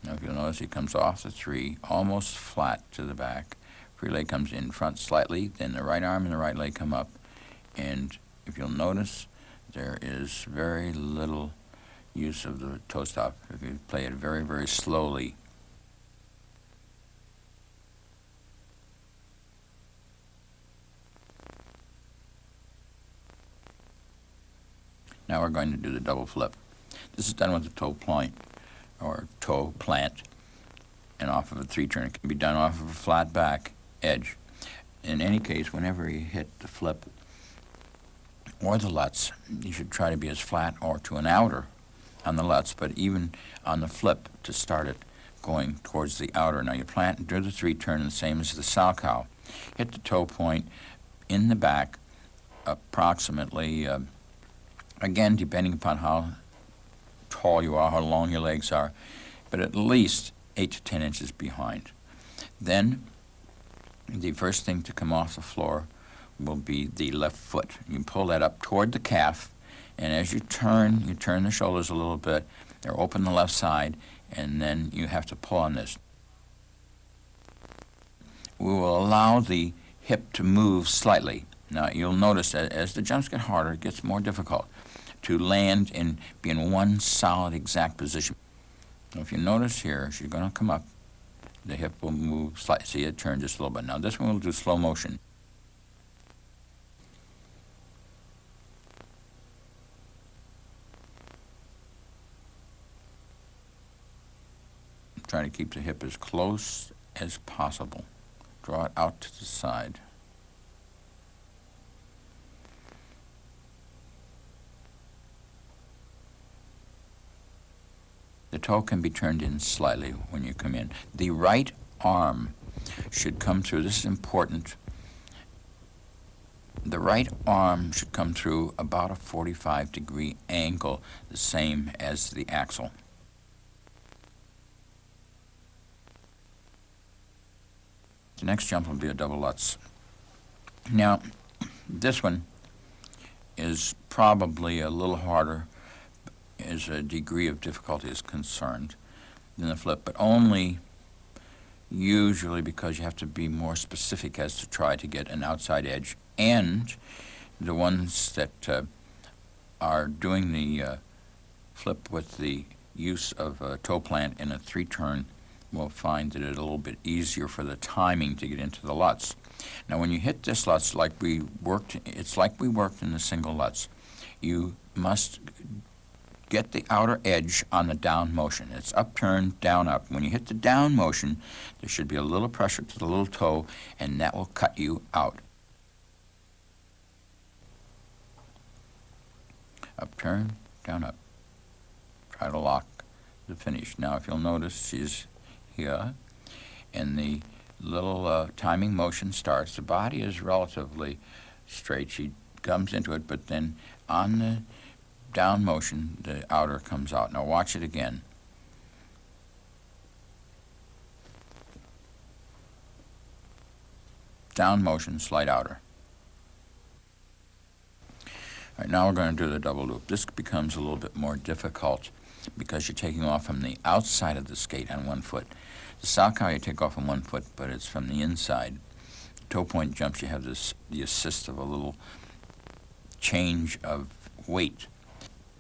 Now, if you'll notice, he comes off the three, almost flat to the back. Free leg comes in front slightly, then the right arm and the right leg come up. And if you'll notice, there is very little use of the toe stop if you play it very, very slowly. Now we're going to do the double flip. This is done with the toe point or toe plant and off of a three-turn. It can be done off of a flat back edge. In any case, whenever you hit the flip or the Lutz, you should try to be as flat or to an outer on the Lutz, but even on the flip to start it going towards the outer. Now you plant and do the three-turn the same as the salchow. Hit the toe point in the back approximately, again, depending upon how tall you are, how long your legs are, but at least 8 to 10 inches behind. Then the first thing to come off the floor will be the left foot. You pull that up toward the calf, and as you turn the shoulders a little bit, or open the left side, and then you have to pull on this. We will allow the hip to move slightly. Now you'll notice that as the jumps get harder, it gets more difficult to land and be in one solid exact position. Now, if you notice here, she's going to come up. The hip will move slightly. See it turn just a little bit. Now this one we'll do slow motion. Try to keep the hip as close as possible. Draw it out to the side. The toe can be turned in slightly when you come in. The right arm should come through. This is important. The right arm should come through about a 45-degree angle, the same as the axle. The next jump will be a double Lutz. Now, this one is probably a little harder as a degree of difficulty is concerned than the flip, but only usually because you have to be more specific as to try to get an outside edge, and the ones that are doing the flip with the use of a toe plant in a 3-turn will find that it's a little bit easier for the timing to get into the Lutz. Now when you hit this Lutz it's like we worked in the single Lutz. You must get the outer edge on the down motion. It's up, turn, down, up. When you hit the down motion, there should be a little pressure to the little toe, and that will cut you out. Up, turn, down, up. Try to lock the finish. Now if you'll notice, she's here, and the little timing motion starts. The body is relatively straight. She comes into it, but then on the down motion, the outer comes out. Now watch it again. Down motion, slight outer. All right, now we're going to do the double loop. This becomes a little bit more difficult because you're taking off from the outside of the skate on one foot. The sock you take off on one foot, but it's from the inside. Toe point jumps, you have the assist of a little change of weight.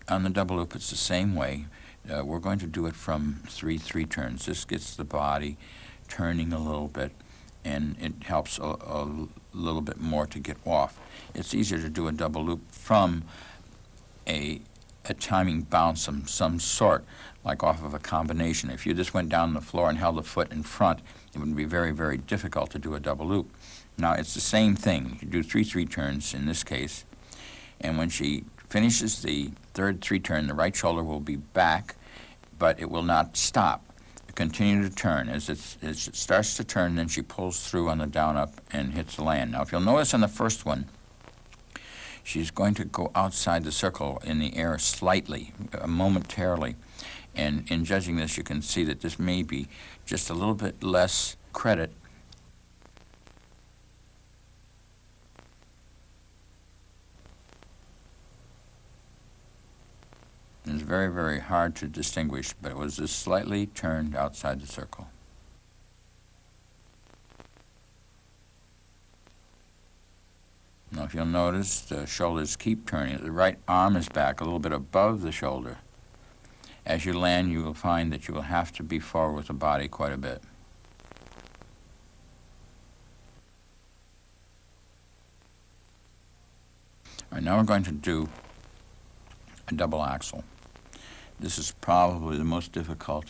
On the double loop, it's the same way. We're going to do it from 3 turns. This gets the body turning a little bit, and it helps a little bit more to get off. It's easier to do a double loop from a timing bounce of some sort, like off of a combination. If you just went down the floor and held the foot in front, it would be very, very difficult to do a double loop. Now, it's the same thing. You do 3 turns in this case, and when she finishes the third 3-turn, the right shoulder will be back, but it will not stop. Continue to turn. As it starts to turn, then she pulls through on the down up and hits the land. Now, if you'll notice on the first one, she's going to go outside the circle in the air slightly, momentarily. And in judging this, you can see that this may be just a little bit less credit. It's very, very hard to distinguish, but it was just slightly turned outside the circle. Now, if you'll notice, the shoulders keep turning. The right arm is back a little bit above the shoulder. As you land, you will find that you will have to be forward with the body quite a bit. All right, now we're going to do a double axel. This is probably the most difficult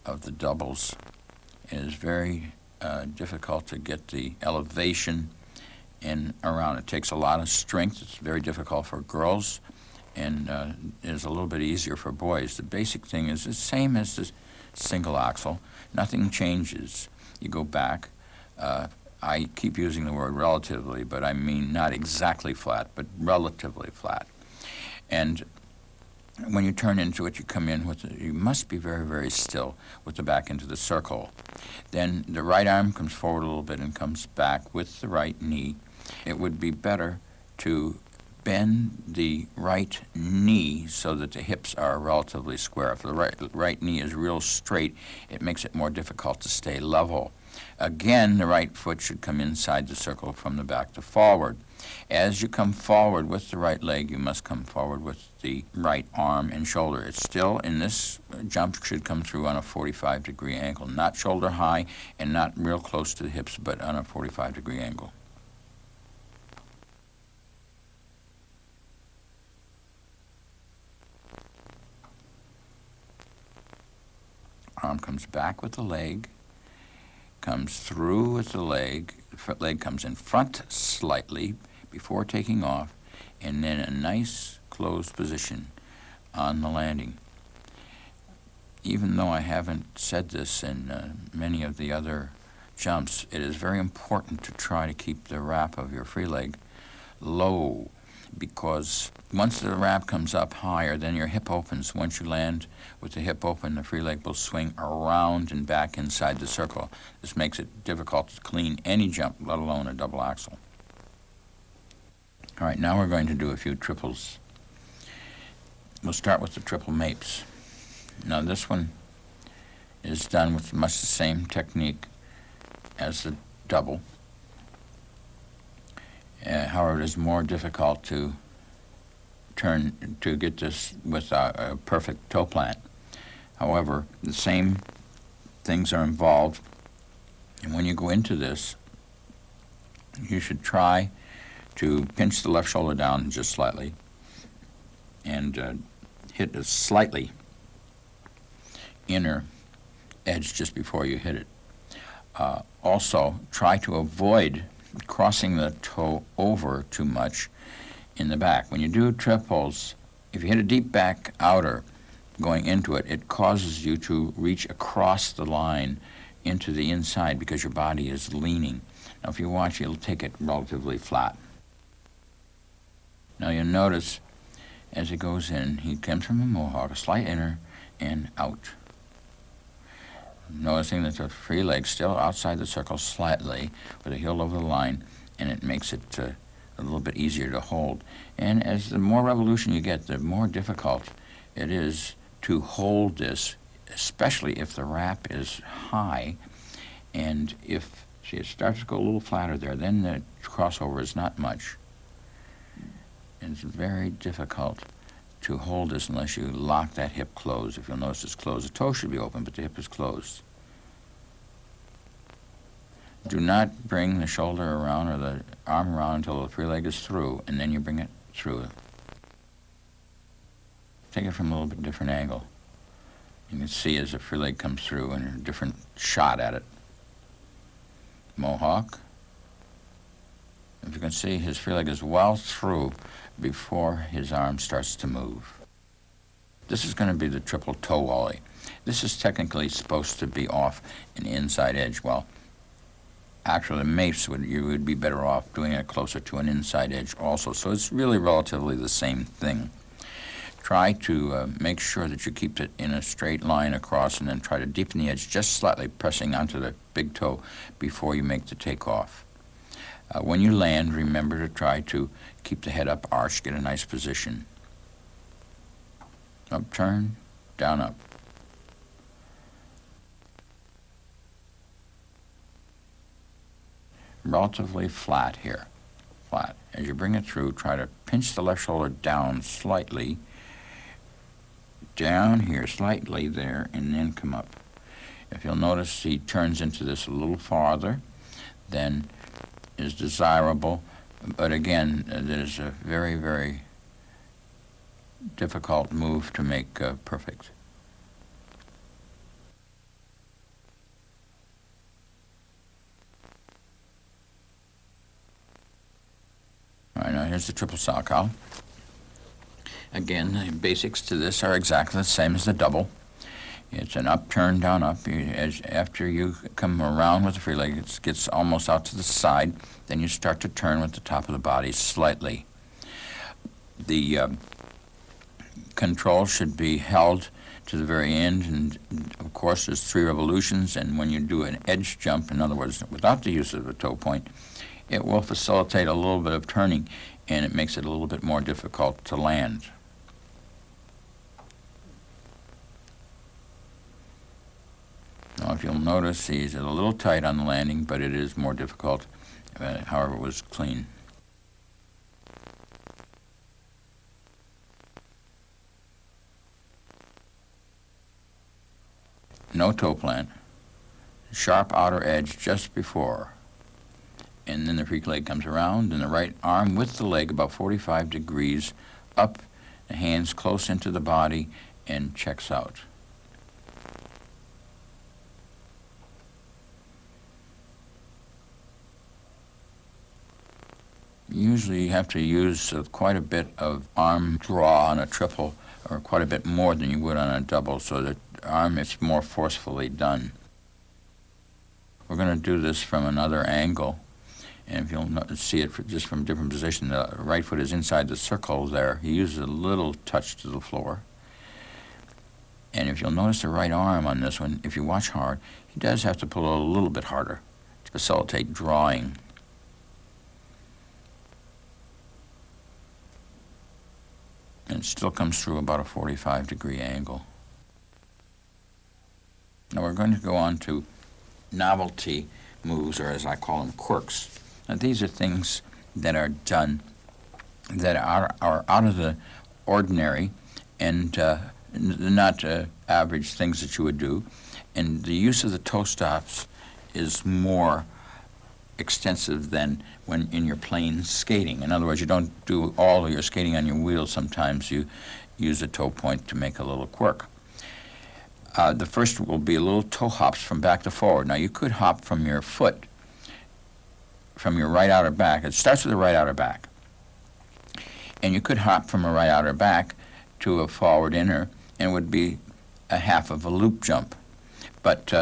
of the doubles. It is very difficult to get the elevation in around. It takes a lot of strength. It's very difficult for girls, and is a little bit easier for boys. The basic thing is the same as the single axel. Nothing changes. You go back. I keep using the word relatively, but I mean not exactly flat, but relatively flat. And when you turn into it, you come in with you must be very, very still with the back into the circle. Then the right arm comes forward a little bit and comes back with the right knee. It would be better to bend the right knee so that the hips are relatively square. If the right knee is real straight, it makes it more difficult to stay level. Again, the right foot should come inside the circle from the back to forward. As you come forward with the right leg, you must come forward with the right arm and shoulder. It's still, in this jump, should come through on a 45-degree angle, not shoulder high and not real close to the hips, but on a 45-degree angle. Arm comes back with the leg, comes through with the leg, the leg comes in front slightly before taking off, and then a nice closed position on the landing. Even though I haven't said this in many of the other jumps, it is very important to try to keep the wrap of your free leg low, because once the wrap comes up higher, then your hip opens. Once you land with the hip open, the free leg will swing around and back inside the circle. This makes it difficult to clean any jump, let alone a double axel. All right, now we're going to do a few triples. We'll start with the triple mapes. Now this one is done with much the same technique as the double. However, it is more difficult to get this with a perfect toe plant. However, the same things are involved, and when you go into this, you should try to pinch the left shoulder down just slightly and hit a slightly inner edge just before you hit it. Also, try to avoid crossing the toe over too much in the back. When you do triples, if you hit a deep back outer going into it, it causes you to reach across the line into the inside because your body is leaning. Now if you watch, you'll take it relatively flat. Now you'll notice as it goes in, he comes from a mohawk, a slight inner and out. Noticing that the free leg's still outside the circle slightly with a heel over the line, and it makes it a little bit easier to hold. And as the more revolution you get, the more difficult it is to hold this, especially if the wrap is high, and if, see, it starts to go a little flatter there, then the crossover is not much. It's very difficult to hold this unless you lock that hip closed. If you'll notice it's closed, the toe should be open, but the hip is closed. Do not bring the shoulder around or the arm around until the free leg is through, and then you bring it through. Take it from a little bit different angle. You can see as the free leg comes through and a different shot at it. Mohawk. If you can see, his free leg is well through before his arm starts to move. This is going to be the triple toe walley. This is technically supposed to be off an inside edge. Well, actually, the mapes you would be better off doing it closer to an inside edge also. So it's really relatively the same thing. Try to make sure that you keep it in a straight line across, and then try to deepen the edge just slightly, pressing onto the big toe before you make the takeoff. When you land, remember to try to keep the head up arched, get a nice position. Up, turn, down, up. Relatively flat here, flat. As you bring it through, try to pinch the left shoulder down slightly, down here slightly there, and then come up. If you'll notice, he turns into this a little farther than is desirable, but again, it is a very, very difficult move to make perfect. All right, now here's the triple sow-cow. Again, the basics to this are exactly the same as the double. It's an up, turn, down, up. After you come around with the free leg, it gets almost out to the side. Then you start to turn with the top of the body slightly. The control should be held to the very end, and of course there's 3 revolutions, and when you do an edge jump, in other words, without the use of a toe point, it will facilitate a little bit of turning, and it makes it a little bit more difficult to land. Now, if you'll notice, he's a little tight on the landing, but it is more difficult. However, it was clean. No toe plant. Sharp outer edge just before. And then the freak leg comes around, and the right arm with the leg about 45 degrees up, the hands close into the body, and checks out. Usually you have to use quite a bit of arm draw on a triple, or quite a bit more than you would on a double, so that the arm is more forcefully done. We're going to do this from another angle, and if you'll see it just from a different position, the right foot is inside the circle there. He uses a little touch to the floor. And if you'll notice the right arm on this one, if you watch hard, he does have to pull a little bit harder to facilitate drawing. And it still comes through about a 45-degree angle. Now we're going to go on to novelty moves, or as I call them, quirks. Now these are things that are done that are out of the ordinary and not average things that you would do. And the use of the toe stops is more extensive than when in your plain skating. In other words, you don't do all of your skating on your wheels. Sometimes you use a toe point to make a little quirk. The first will be little toe hops from back to forward. Now you could hop from your foot, from your right outer back. It starts with the right outer back. And you could hop from a right outer back to a forward inner, and it would be a half of a loop jump. But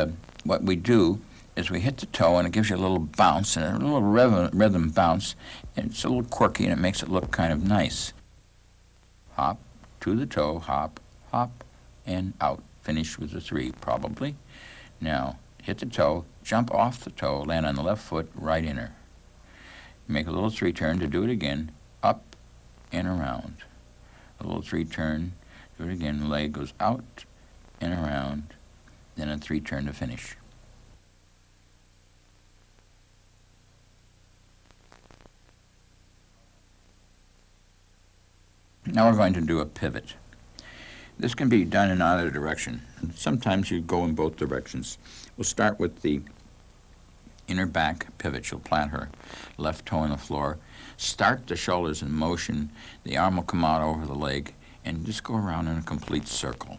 what we do is we hit the toe, and it gives you a little bounce, and a little rhythm bounce, and it's a little quirky, and it makes it look kind of nice. Hop to the toe, hop, hop, and out. Finish with the 3, probably. Now, hit the toe, jump off the toe, land on the left foot, right inner. Make a little 3 turn to do it again, up and around. A little 3 turn, do it again, the leg goes out and around, then a 3 turn to finish. Now we're going to do a pivot. This can be done in either direction. Sometimes you go in both directions. We'll start with the inner back pivot. She'll plant her left toe on the floor. Start the shoulders in motion. The arm will come out over the leg and just go around in a complete circle.